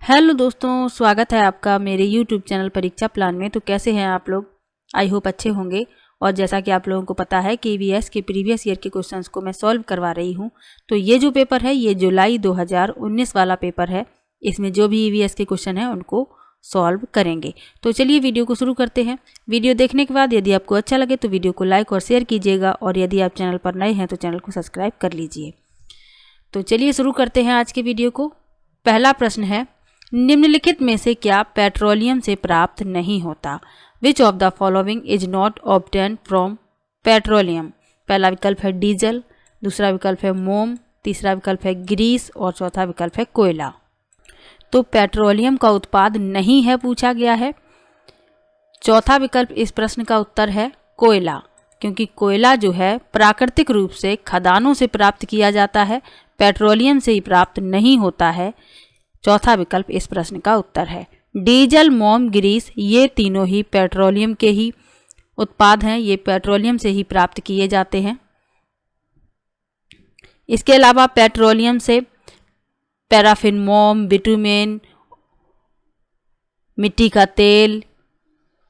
Hello दोस्तों, स्वागत है आपका मेरे यूट्यूब चैनल परीक्षा प्लान में। तो कैसे हैं आप लोग? आई होप अच्छे होंगे। और जैसा कि आप लोगों को पता है कि ईवीएस के प्रीवियस ईयर के क्वेश्चंस को मैं सॉल्व करवा रही हूं। तो ये जो पेपर है ये जुलाई 2019 वाला पेपर है। इसमें जो भी ईवीएस के क्वेश्चन हैं उनको सॉल्व करेंगे। तो चलिए वीडियो को शुरू करते हैं। वीडियो देखने के बाद यदि आपको अच्छा लगे तो वीडियो को लाइक और शेयर कीजिएगा, और यदि आप चैनल पर नए हैं तो चैनल को सब्सक्राइब कर लीजिए। तो चलिए शुरू करते हैं आज के वीडियो को। पहला प्रश्न है, निम्नलिखित में से क्या पेट्रोलियम से प्राप्त नहीं होता? Which of the following is not obtain from petroleum? पहला विकल्प है डीजल, दूसरा विकल्प है मोम, तीसरा विकल्प है ग्रीस और चौथा विकल्प है कोयला। तो पेट्रोलियम का उत्पाद नहीं है पूछा गया है। चौथा विकल्प इस प्रश्न का उत्तर है कोयला, क्योंकि कोयला जो है प्राकृतिक रूप से खदानों से प्राप्त किया जाता है, पेट्रोलियम से ही प्राप्त नहीं होता है। चौथा विकल्प इस प्रश्न का उत्तर है। डीजल, मोम, ग्रीस ये तीनों ही पेट्रोलियम के ही उत्पाद हैं, ये पेट्रोलियम से ही प्राप्त किए जाते हैं। इसके अलावा पेट्रोलियम से पैराफिन, मोम, बिटुमेन, मिट्टी का तेल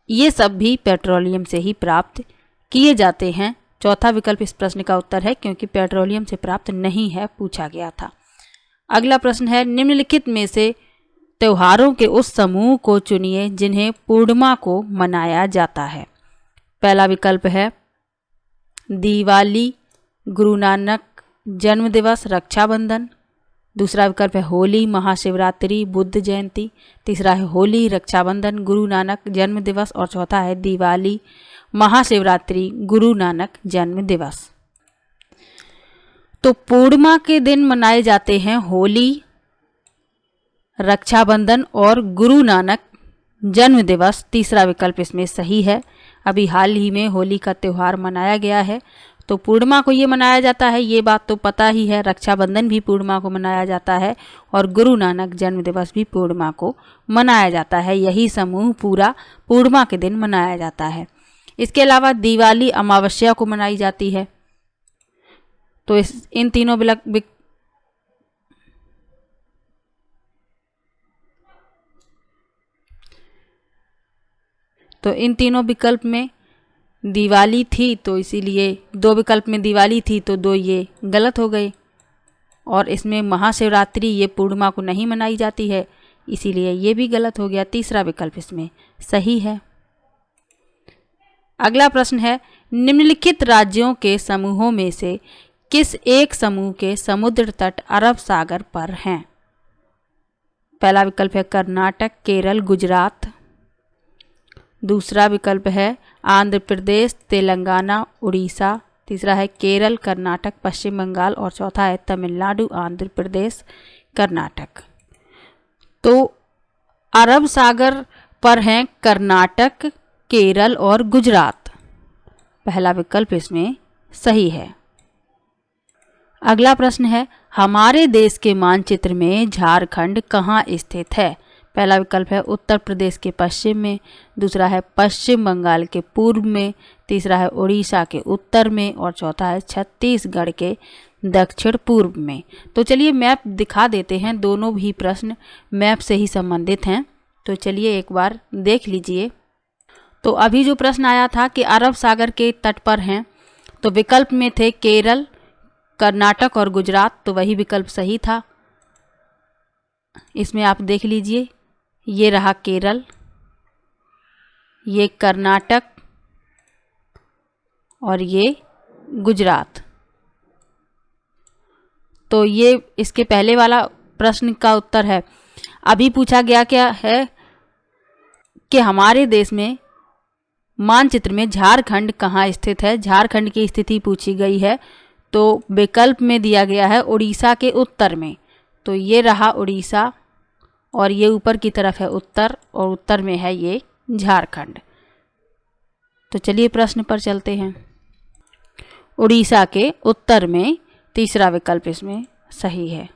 ये सब भी पेट्रोलियम से ही प्राप्त किए जाते हैं। चौथा विकल्प इस प्रश्न का उत्तर है, क्योंकि पेट्रोलियम से प्राप्त नहीं है पूछा गया था। अगला प्रश्न है, निम्नलिखित में से त्योहारों के उस समूह को चुनिए जिन्हें पूर्णिमा को मनाया जाता है। पहला विकल्प है दिवाली, गुरु नानक जन्म दिवस, रक्षाबंधन। दूसरा विकल्प है होली, महाशिवरात्रि, बुद्ध जयंती। तीसरा है होली, रक्षाबंधन, गुरु नानक जन्म दिवस और चौथा है दिवाली, महाशिवरात्रि, गुरु नानक जन्म दिवस। तो पूर्णिमा के दिन मनाए जाते हैं होली, रक्षाबंधन और गुरु नानक जन्म दिवस। तीसरा विकल्प इसमें सही है। अभी हाल ही में होली का त्यौहार मनाया गया है, तो पूर्णिमा को ये मनाया जाता है, ये बात तो पता ही है। रक्षाबंधन भी पूर्णिमा को मनाया जाता है और गुरु नानक जन्म दिवस भी पूर्णिमा को मनाया जाता है। यही समूह पूरा पूर्णिमा के दिन मनाया जाता है। इसके अलावा दिवाली अमावस्या को मनाई जाती है। तो इन तीनों विकल्प में दिवाली थी, तो इसीलिए दो विकल्प में दिवाली थी तो दो ये गलत हो गए। और इसमें महाशिवरात्रि ये पूर्णिमा को नहीं मनाई जाती है, इसीलिए ये भी गलत हो गया। तीसरा विकल्प इसमें सही है। अगला प्रश्न है, निम्नलिखित राज्यों के समूहों में से किस एक समूह के समुद्र तट अरब सागर पर हैं? पहला विकल्प है कर्नाटक, केरल, गुजरात। दूसरा विकल्प है आंध्र प्रदेश, तेलंगाना, उड़ीसा। तीसरा है केरल, कर्नाटक, पश्चिम बंगाल और चौथा है तमिलनाडु, आंध्र प्रदेश, कर्नाटक। तो अरब सागर पर हैं कर्नाटक, केरल और गुजरात। पहला विकल्प इसमें सही है। अगला प्रश्न है, हमारे देश के मानचित्र में झारखंड कहाँ स्थित है? पहला विकल्प है उत्तर प्रदेश के पश्चिम में, दूसरा है पश्चिम बंगाल के पूर्व में, तीसरा है उड़ीसा के उत्तर में और चौथा है छत्तीसगढ़ के दक्षिण पूर्व में। तो चलिए मैप दिखा देते हैं, दोनों भी प्रश्न मैप से ही संबंधित हैं। तो चलिए एक बार देख लीजिए। तो अभी जो प्रश्न आया था कि अरब सागर के तट पर हैं, तो विकल्प में थे केरल, कर्नाटक और गुजरात, तो वही विकल्प सही था। इसमें आप देख लीजिए, ये रहा केरल, ये कर्नाटक और ये गुजरात। तो ये इसके पहले वाला प्रश्न का उत्तर है। अभी पूछा गया क्या है कि हमारे देश में मानचित्र में झारखंड कहाँ स्थित है? झारखंड की स्थिति पूछी गई है, तो विकल्प में दिया गया है उड़ीसा के उत्तर में। तो ये रहा उड़ीसा और ये ऊपर की तरफ है उत्तर, और उत्तर में है ये झारखंड। तो चलिए प्रश्न पर चलते हैं। उड़ीसा के उत्तर में, तीसरा विकल्प इसमें सही है।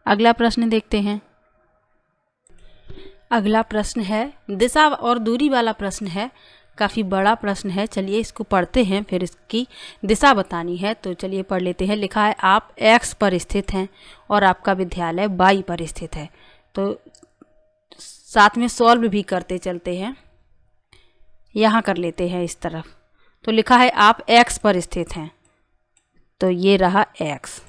अगला प्रश्न देखते हैं। अगला प्रश्न है, दिशा और दूरी वाला प्रश्न है। काफ़ी बड़ा प्रश्न है। चलिए इसको पढ़ते हैं, फिर इसकी दिशा बतानी है। तो चलिए पढ़ लेते हैं। लिखा है आप x पर स्थित हैं और आपका विद्यालय y पर स्थित है। तो साथ में सॉल्व भी करते चलते हैं। यहाँ कर लेते हैं इस तरफ। तो लिखा है आप x पर स्थित हैं, तो ये रहा x,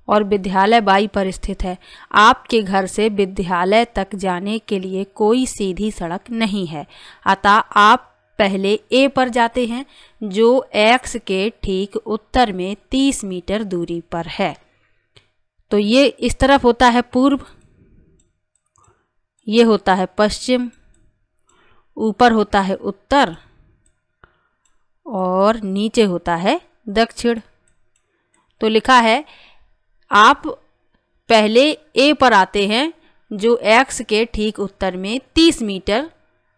और विद्यालय y पर स्थित है। आपके घर से विद्यालय तक जाने के लिए कोई सीधी सड़क नहीं है, अतः आप पहले A पर जाते हैं जो x के ठीक उत्तर में 30 मीटर दूरी पर है। तो ये इस तरफ होता है पूर्व, ये होता है पश्चिम, ऊपर होता है उत्तर और नीचे होता है दक्षिण। तो लिखा है आप पहले A पर आते हैं जो x के ठीक उत्तर में 30 मीटर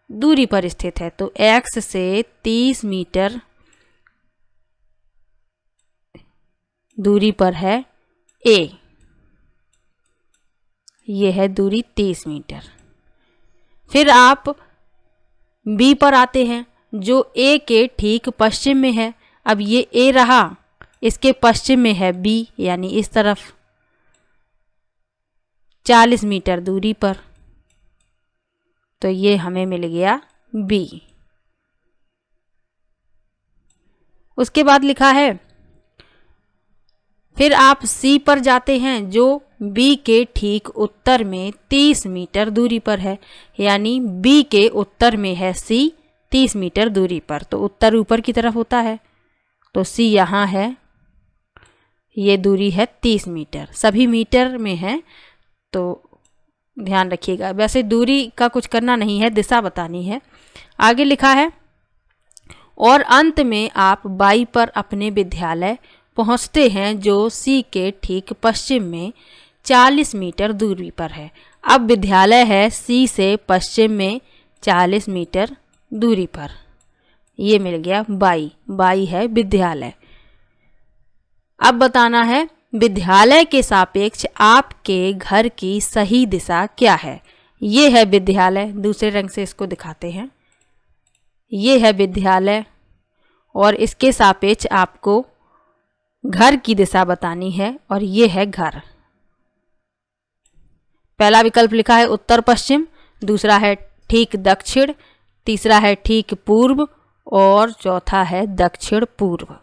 दूरी पर स्थित है। तो x से 30 मीटर दूरी पर है A, ये है दूरी 30 मीटर। फिर आप B पर आते हैं जो A के ठीक पश्चिम में है। अब ये A रहा, इसके पश्चिम में है B, यानी इस तरफ 40 मीटर दूरी पर। तो ये हमें मिल गया B। उसके बाद लिखा है फिर आप C पर जाते हैं जो B के ठीक उत्तर में 30 मीटर दूरी पर है, यानी B के उत्तर में है C 30 मीटर दूरी पर। तो उत्तर ऊपर की तरफ होता है, तो C यहाँ है, ये दूरी है 30 मीटर। सभी मीटर में है तो ध्यान रखिएगा। वैसे दूरी का कुछ करना नहीं है, दिशा बतानी है। आगे लिखा है और अंत में आप Y पर अपने विद्यालय पहुंचते हैं जो C के ठीक पश्चिम में 40 मीटर दूरी पर है। अब विद्यालय है C से पश्चिम में 40 मीटर दूरी पर। ये मिल गया Y है विद्यालय। अब बताना है विद्यालय के सापेक्ष आपके घर की सही दिशा क्या है। ये है विद्यालय, दूसरे रंग से इसको दिखाते हैं। ये है विद्यालय और इसके सापेक्ष आपको घर की दिशा बतानी है, और ये है घर। पहला विकल्प लिखा है उत्तर पश्चिम, दूसरा है ठीक दक्षिण, तीसरा है ठीक पूर्व और चौथा है दक्षिण पूर्व।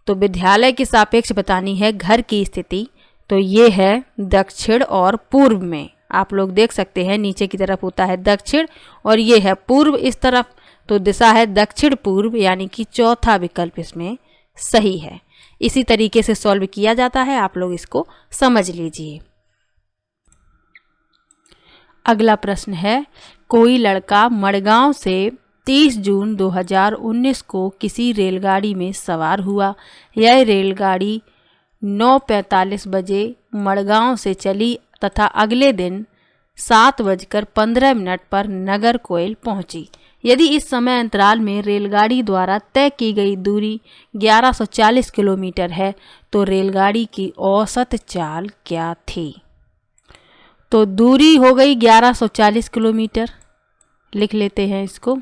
तो विद्यालय के सापेक्ष बतानी है घर की स्थिति। तो ये है दक्षिण और पूर्व में। आप लोग देख सकते हैं नीचे की तरफ होता है दक्षिण और ये है पूर्व इस तरफ। तो दिशा है दक्षिण पूर्व, यानी कि चौथा विकल्प इसमें सही है। इसी तरीके से सॉल्व किया जाता है, आप लोग इसको समझ लीजिए। अगला प्रश्न है कोई लड़का मड़गांव से 30 जून 2019 को किसी रेलगाड़ी में सवार हुआ। यह रेलगाड़ी 9:45 बजे मड़गांव से चली तथा अगले दिन 7:15 पर नागरकोइल पहुंची। यदि इस समय अंतराल में रेलगाड़ी द्वारा तय की गई दूरी 1140 किलोमीटर है तो रेलगाड़ी की औसत चाल क्या थी। तो दूरी हो गई 1140 किलोमीटर, लिख लेते हैं इसको।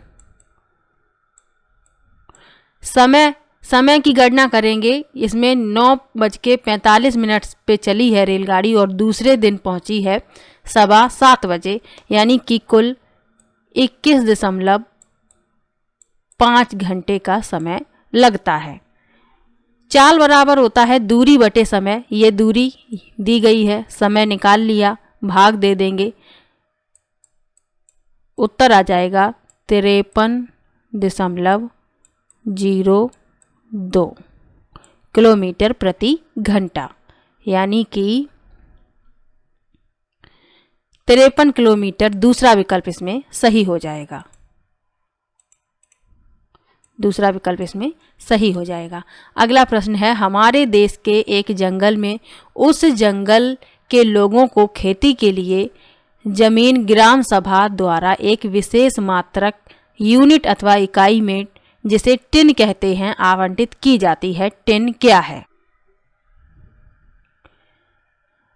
समय की गणना करेंगे। इसमें 9:45 पे चली है रेलगाड़ी और दूसरे दिन पहुंची है 7:15 बजे, यानी कि कुल 21.5 घंटे का समय लगता है। चाल बराबर होता है दूरी बटे समय। ये दूरी दी गई है, समय निकाल लिया, भाग दे देंगे, उत्तर आ जाएगा 53.02 किलोमीटर प्रति घंटा, यानी कि 53 किलोमीटर। दूसरा विकल्प इसमें सही हो जाएगा, दूसरा विकल्प इसमें सही हो जाएगा। अगला प्रश्न है हमारे देश के एक जंगल में उस जंगल के लोगों को खेती के लिए जमीन ग्राम सभा द्वारा एक विशेष मात्रक यूनिट अथवा इकाई में, जिसे टिन कहते हैं, आवंटित की जाती है। टिन क्या है?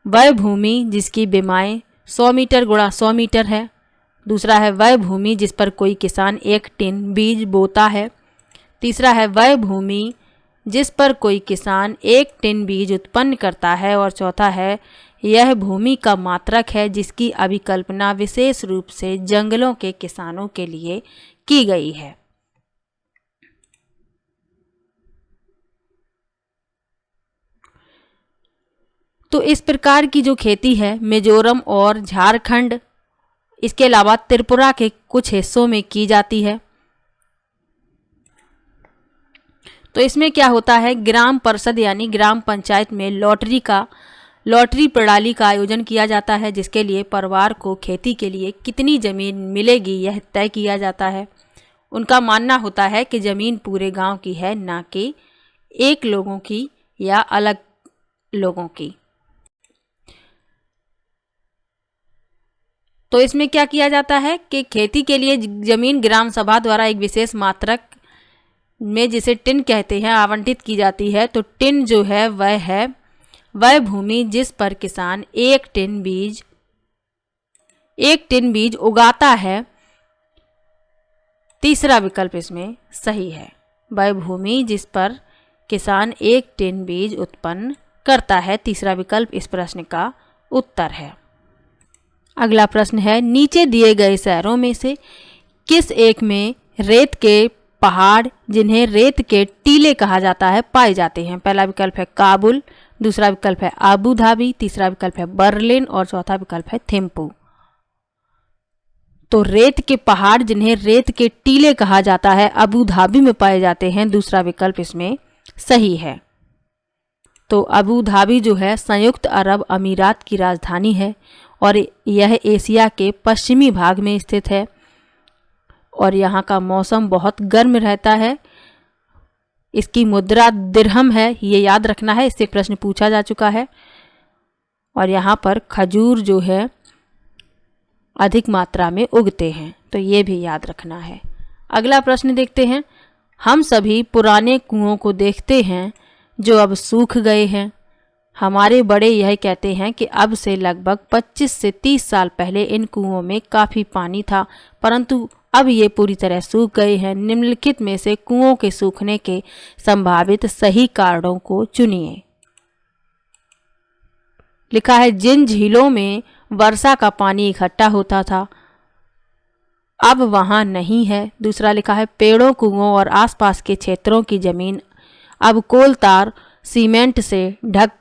वह भूमि जिसकी बीमाएं 100 मीटर गुणा 100 मीटर है, दूसरा है वह भूमि जिस पर कोई किसान 1 टन बीज बोता है। तीसरा है वह भूमि जिस पर कोई किसान 1 टन बीज उत्पन्न करता है। और चौथा है यह भूमि का मात्रक है जिसकी अभिकल्पना विशेष रूप से जंगलों के किसानों के लिए की गई है। तो इस प्रकार की जो खेती है मिजोरम और झारखंड, इसके अलावा त्रिपुरा के कुछ हिस्सों में की जाती है। तो इसमें क्या होता है, ग्राम परिषद यानी ग्राम पंचायत में लॉटरी प्रणाली का आयोजन किया जाता है, जिसके लिए परिवार को खेती के लिए कितनी ज़मीन मिलेगी यह तय किया जाता है। उनका मानना होता है कि ज़मीन पूरे गांव की है, ना कि एक लोगों की या अलग लोगों की। तो इसमें क्या किया जाता है कि खेती के लिए ज़मीन ग्राम सभा द्वारा एक विशेष मात्रक में, जिसे टिन कहते हैं, आवंटित की जाती है। तो टिन जो है वह भूमि जिस पर किसान 1 टन बीज उगाता है। तीसरा विकल्प इसमें सही है, वह भूमि जिस पर किसान 1 टन बीज उत्पन्न करता है। तीसरा विकल्प इस प्रश्न का उत्तर है। अगला प्रश्न है, नीचे दिए गए शहरों में से किस एक में रेत के पहाड़, जिन्हें रेत के टीले कहा जाता है, पाए जाते हैं? पहला विकल्प है काबुल, दूसरा विकल्प है अबू धाबी, तीसरा विकल्प है बर्लिन और चौथा विकल्प है थिम्पू। तो रेत के पहाड़ जिन्हें रेत के टीले कहा जाता है अबू धाबी में पाए जाते हैं। दूसरा विकल्प इसमें सही है। तो अबू धाबी जो है संयुक्त अरब अमीरात की राजधानी है और यह एशिया के पश्चिमी भाग में स्थित है और यहाँ का मौसम बहुत गर्म रहता है। इसकी मुद्रा दिरहम है, ये याद रखना है, इससे प्रश्न पूछा जा चुका है। और यहाँ पर खजूर जो है अधिक मात्रा में उगते हैं, तो ये भी याद रखना है। अगला प्रश्न देखते हैं, हम सभी पुराने कुओं को देखते हैं जो अब सूख गए हैं। हमारे बड़े यह कहते हैं कि अब से लगभग 25 से 30 साल पहले इन कुओं में काफ़ी पानी था, परंतु अब ये पूरी तरह सूख गए हैं। निम्नलिखित में से कुओं के सूखने के संभावित सही कारणों को चुनिए। लिखा है जिन झीलों में वर्षा का पानी इकट्ठा होता था अब वहां नहीं है। दूसरा लिखा है पेड़ों, कुओं और आसपास के क्षेत्रों की जमीन अब कोल तार सीमेंट से ढक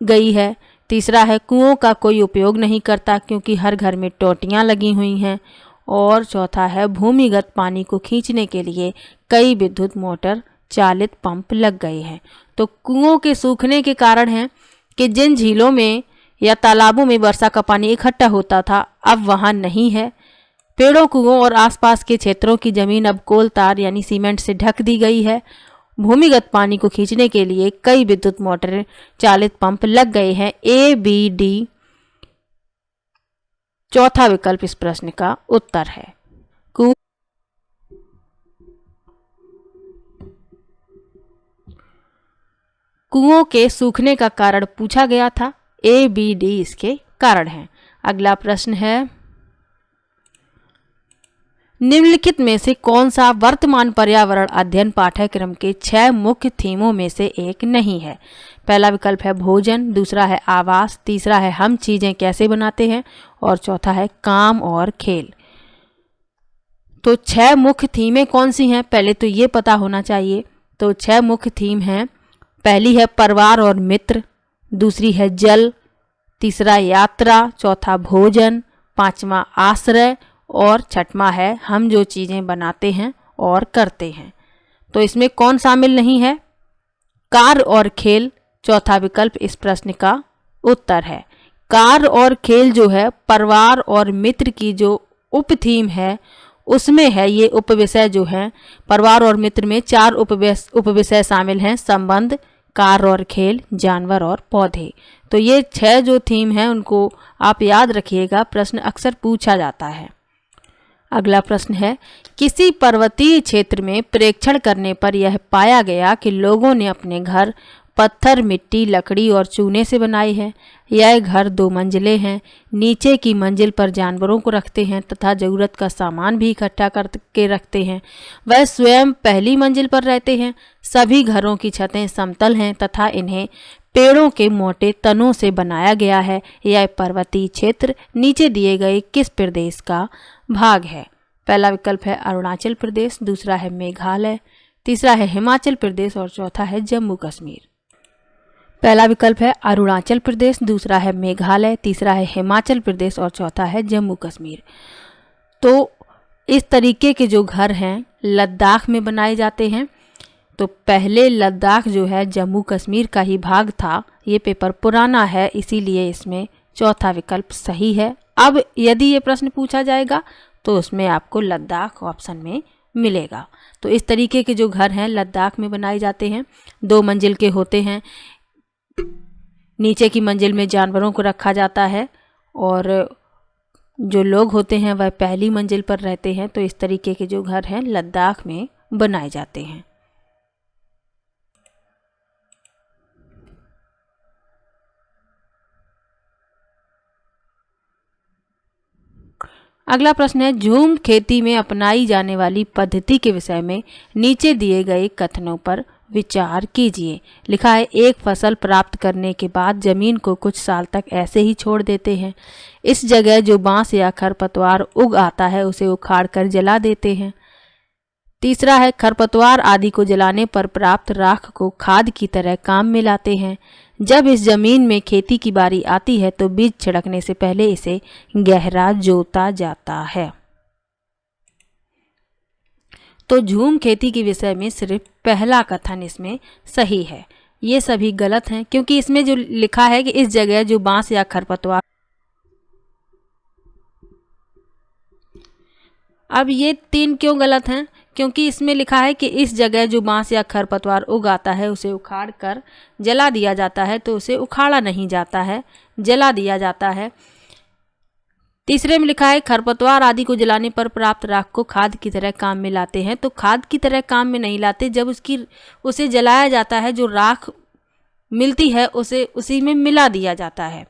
गई है। तीसरा है कुओं का कोई उपयोग नहीं करता क्योंकि हर घर में टोटियां लगी हुई हैं। और चौथा है भूमिगत पानी को खींचने के लिए कई विद्युत मोटर चालित पंप लग गए हैं। तो कुओं के सूखने के कारण है कि जिन झीलों में या तालाबों में वर्षा का पानी इकट्ठा होता था अब वहां नहीं है। पेड़ों, कुओं और आसपास के क्षेत्रों की जमीन अब कोल तार यानी सीमेंट से ढक दी गई है। भूमिगत पानी को खींचने के लिए कई विद्युत मोटर चालित पंप लग गए हैं। ए, बी, डी चौथा विकल्प इस प्रश्न का उत्तर है। कुओं के सूखने का कारण पूछा गया था, ए, बी, डी इसके कारण हैं। अगला प्रश्न है निम्नलिखित में से कौन सा वर्तमान पर्यावरण अध्ययन पाठ्यक्रम के 6 मुख्य थीमों में से एक नहीं है? पहला विकल्प है भोजन, दूसरा है आवास, तीसरा है हम चीजें कैसे बनाते हैं और चौथा है काम और खेल। तो 6 मुख्य थीमें कौन सी हैं पहले तो ये पता होना चाहिए। तो 6 मुख्य थीम हैं, पहली है परिवार और मित्र, दूसरी है जल, तीसरा यात्रा, चौथा भोजन, पांचवा आश्रय और छठवां है हम जो चीज़ें बनाते हैं और करते हैं। तो इसमें कौन शामिल नहीं है? कार्य और खेल चौथा विकल्प इस प्रश्न का उत्तर है। कार्य और खेल जो है परिवार और मित्र की जो उप थीम है उसमें है। ये उपविषय जो है परिवार और मित्र में 4 उपविषय शामिल हैं, संबंध, कार्य और खेल, जानवर और पौधे। तो ये 6 जो थीम हैं उनको आप याद रखिएगा, प्रश्न अक्सर पूछा जाता है। अगला प्रश्न है किसी पर्वतीय क्षेत्र में प्रेक्षण करने पर यह पाया गया कि लोगों ने अपने घर पत्थर, मिट्टी, लकड़ी और चूने से बनाई है। यह घर 2 मंजिले हैं। नीचे की मंजिल पर जानवरों को रखते हैं तथा ज़रूरत का सामान भी इकट्ठा करके रखते हैं। वह स्वयं पहली मंजिल पर रहते हैं। सभी घरों की छतें समतल हैं तथा इन्हें पेड़ों के मोटे तनों से बनाया गया है। यह पर्वतीय क्षेत्र नीचे दिए गए किस प्रदेश का भाग है? पहला विकल्प है अरुणाचल प्रदेश, दूसरा है मेघालय, तीसरा है हिमाचल प्रदेश और चौथा है जम्मू कश्मीर। पहला विकल्प है अरुणाचल प्रदेश, दूसरा है मेघालय, तीसरा है हिमाचल प्रदेश और चौथा है जम्मू कश्मीर। तो इस तरीके के जो घर हैं लद्दाख में बनाए जाते हैं। तो पहले लद्दाख जो है जम्मू कश्मीर का ही भाग था। ये पेपर पुराना है इसीलिए इसमें चौथा विकल्प सही है। अब यदि ये प्रश्न पूछा जाएगा तो उसमें आपको लद्दाख ऑप्शन में मिलेगा। तो इस तरीके के जो घर हैं लद्दाख में बनाए जाते हैं। 2 मंजिल के होते हैं। नीचे की मंजिल में जानवरों को रखा जाता है और जो लोग होते हैं वह पहली मंजिल पर रहते हैं। तो इस तरीके के जो घर हैं लद्दाख में बनाए जाते हैं। अगला प्रश्न है झूम खेती में अपनाई जाने वाली पद्धति के विषय में नीचे दिए गए कथनों पर विचार कीजिए। लिखा है एक फसल प्राप्त करने के बाद जमीन को कुछ साल तक ऐसे ही छोड़ देते हैं। इस जगह जो बांस या खरपतवार उग आता है उसे उखाड़कर जला देते हैं। तीसरा है खरपतवार आदि को जलाने पर प्राप्त राख को खाद की तरह काम में लाते हैं। जब इस जमीन में खेती की बारी आती है तो बीज छिड़कने से पहले इसे गहरा जोता जाता है। तो झूम खेती के विषय में सिर्फ पहला कथन इसमें सही है। ये सभी गलत हैं क्योंकि इसमें जो लिखा है कि इस जगह जो बांस या खरपतवार, अब ये 3 क्यों गलत हैं? क्योंकि इसमें लिखा है कि इस जगह जो बांस या खरपतवार उग आता है उसे उखाड़ कर जला दिया जाता है। तो उसे उखाड़ा नहीं जाता है, जला दिया जाता है। तीसरे में लिखा है खरपतवार आदि को जलाने पर प्राप्त राख को खाद की तरह काम में लाते हैं। तो खाद की तरह काम में नहीं लाते, जब उसे जलाया जाता है जो राख मिलती है उसे उसी में मिला दिया जाता है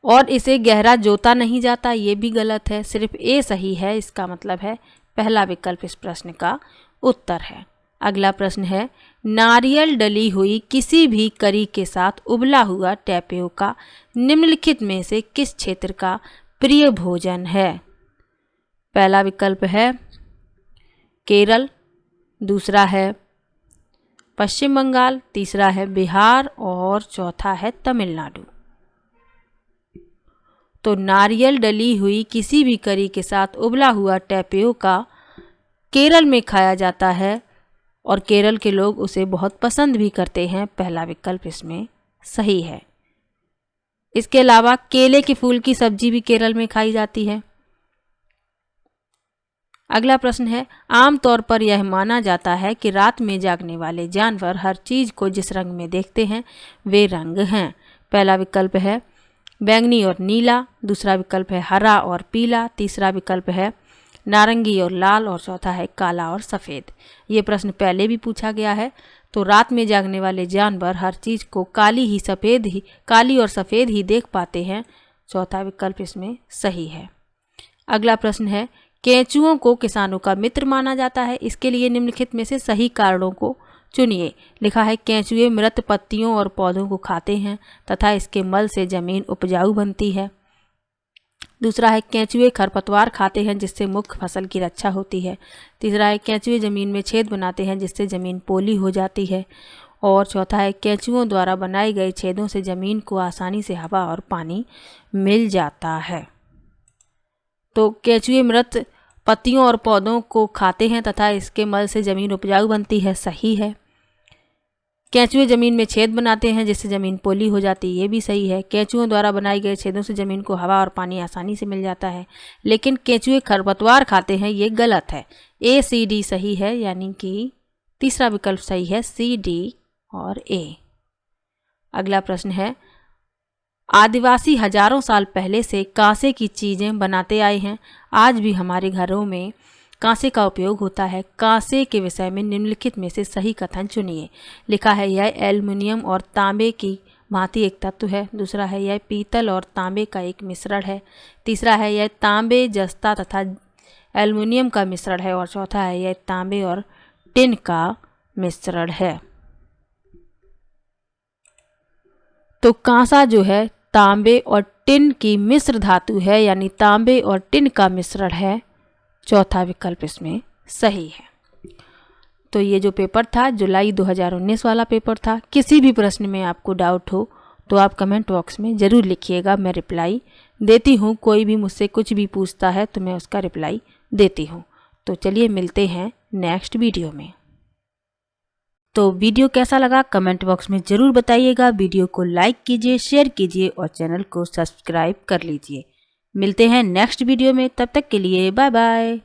और इसे गहरा जोता नहीं जाता। ये भी गलत है, सिर्फ ए सही है। इसका मतलब है पहला विकल्प इस प्रश्न का उत्तर है। अगला प्रश्न है नारियल डली हुई किसी भी करी के साथ उबला हुआ टैपियोका निम्नलिखित में से किस क्षेत्र का प्रिय भोजन है? पहला विकल्प है केरल, दूसरा है पश्चिम बंगाल, तीसरा है बिहार और चौथा है तमिलनाडु। तो नारियल डली हुई किसी भी करी के साथ उबला हुआ टैपियोका केरल में खाया जाता है और केरल के लोग उसे बहुत पसंद भी करते हैं। पहला विकल्प इसमें सही है। इसके अलावा केले के फूल की सब्जी भी केरल में खाई जाती है। अगला प्रश्न है आमतौर पर यह माना जाता है कि रात में जागने वाले जानवर हर चीज को जिस रंग में देखते हैं वे रंग हैं। पहला विकल्प है बैंगनी और नीला, दूसरा विकल्प है हरा और पीला, तीसरा विकल्प है नारंगी और लाल और चौथा है काला और सफ़ेद। ये प्रश्न पहले भी पूछा गया है। तो रात में जागने वाले जानवर हर चीज़ को काली और सफ़ेद ही देख पाते हैं। चौथा विकल्प इसमें सही है। अगला प्रश्न है केंचुओं को किसानों का मित्र माना जाता है। इसके लिए निम्नलिखित में से सही कारणों को चुनिए। लिखा है केंचुए मृत पत्तियों और पौधों को खाते हैं तथा इसके मल से जमीन उपजाऊ बनती है। दूसरा है केंचुए खरपतवार खाते हैं जिससे मुख्य फसल की रक्षा होती है। तीसरा है केंचुए जमीन में छेद बनाते हैं जिससे जमीन पोली हो जाती है। और चौथा है केंचुओं द्वारा बनाए गए छेदों से जमीन को आसानी से हवा और पानी मिल जाता है। तो केंचुए मृत पत्तियों और पौधों को खाते हैं तथा इसके मल से जमीन उपजाऊ बनती है, सही है। केंचुए जमीन में छेद बनाते हैं जिससे जमीन पोली हो जाती है, ये भी सही है। केंचुओं द्वारा बनाए गए छेदों से जमीन को हवा और पानी आसानी से मिल जाता है। लेकिन केंचुए खरपतवार खाते हैं, ये गलत है। ए सी डी सही है, यानी कि तीसरा विकल्प सही है, सी डी और ए। अगला प्रश्न है आदिवासी हजारों साल पहले से कांसे की चीज़ें बनाते आए हैं। आज भी हमारे घरों में कांसे का उपयोग होता है? कांसे के विषय में निम्नलिखित में से सही कथन चुनिए। लिखा है यह एल्युमिनियम और तांबे की भांति एक तत्व है। दूसरा है यह पीतल और तांबे का एक मिश्रण है। तीसरा है यह तांबे, जस्ता तथा एल्युमिनियम का मिश्रण है। और चौथा है यह तांबे और टिन का मिश्रण है। तो कांसा जो है तांबे और टिन की मिश्र धातु है, यानी तांबे और टिन का मिश्रण है। चौथा विकल्प इसमें सही है। तो ये जो पेपर था जुलाई 2019 वाला पेपर था। किसी भी प्रश्न में आपको डाउट हो तो आप कमेंट बॉक्स में ज़रूर लिखिएगा, मैं रिप्लाई देती हूँ। कोई भी मुझसे कुछ भी पूछता है तो मैं उसका रिप्लाई देती हूँ। तो चलिए मिलते हैं नेक्स्ट वीडियो में। तो वीडियो कैसा लगा कमेंट बॉक्स में ज़रूर बताइएगा। वीडियो को लाइक कीजिए, शेयर कीजिए और चैनल को सब्सक्राइब कर लीजिए। मिलते हैं नेक्स्ट वीडियो में, तब तक के लिए बाय बाय।